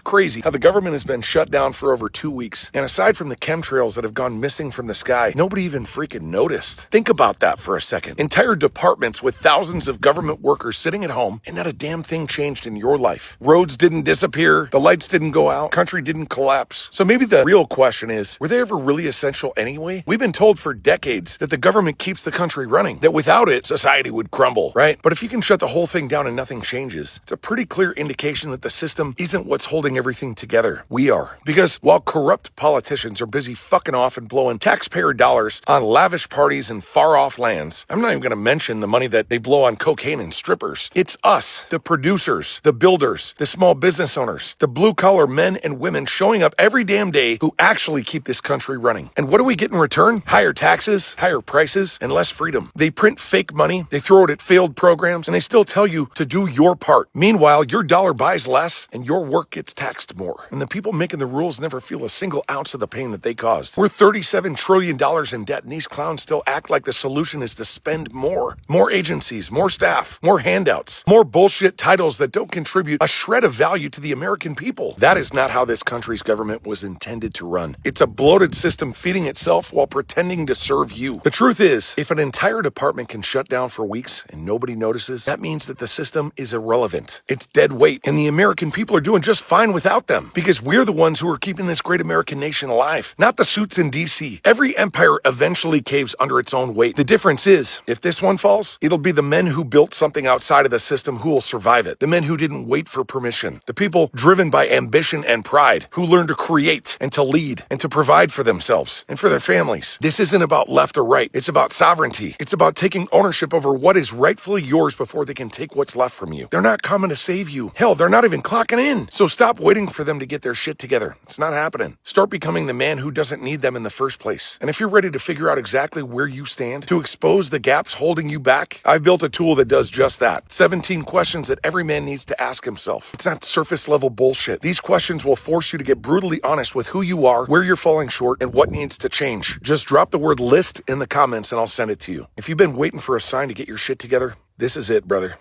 crazy how the government has been shut down for over 2 weeks, and aside from the chemtrails that have gone missing from the sky, nobody even freaking noticed. Think about that for a second. Entire departments with thousands of government workers sitting at home, and not a damn thing changed in your life. Roads didn't disappear, the lights didn't go out, country didn't collapse. So maybe the real question is, were they ever really essential anyway? We've been told for decades that the government keeps the country running, that without it, society would crumble, right? But if you can shut the whole thing down and nothing changes, it's a pretty clear indication that the system isn't what's holding everything together. We are. Because while corrupt politicians are busy fucking off and blowing taxpayer dollars on lavish parties in far-off lands, I'm not even going to mention the money that they blow on cocaine and strippers. It's us, the producers, the builders, the small business owners, the blue-collar men and women showing up every damn day who actually keep this country running. And what do we get in return? Higher taxes, higher prices, and less freedom. They print fake money, they throw it at failed programs, and they still tell you to do your part. Meanwhile, your dollar buys less and your work gets taxed more. And the people making the rules never feel a single ounce of the pain that they caused. We're $37 trillion in debt, and these clowns still act like the solution is to spend more. More agencies, more staff, more handouts, more bullshit titles that don't contribute a shred of value to the American people. That is not how this country's government was intended to run. It's a bloated system feeding itself while pretending to serve you. The truth is, if an entire department can shut down for weeks and nobody notices, that means that the system is irrelevant. It's dead weight, and the American people are doing just fine without them, because we're the ones who are keeping this great American nation alive, not the suits in DC. Every empire eventually caves under its own weight. The difference is, if this one falls, it'll be the men who built something outside of the system who will survive it. The men who didn't wait for permission. The people driven by ambition and pride, who learn to create and to lead and to provide for themselves and for their families. This isn't about left or right. It's about sovereignty. It's about taking ownership over what is rightfully yours before they can take what's left from you. They're not coming to save you. Hell, they're not even clocking in. So stop waiting for them to get their shit together. It's not happening. Start becoming the man who doesn't need them in the first place. And if you're ready to figure out exactly where you stand, to expose the gaps holding you back, I've built a tool that does just that. 17 questions that every man needs to ask himself. It's not surface level bullshit. These questions will force you to get brutally honest with who you are, where you're falling short, and what needs to change. Just drop the word list in the comments and I'll send it to you. If you've been waiting for a sign to get your shit together, this is it, brother.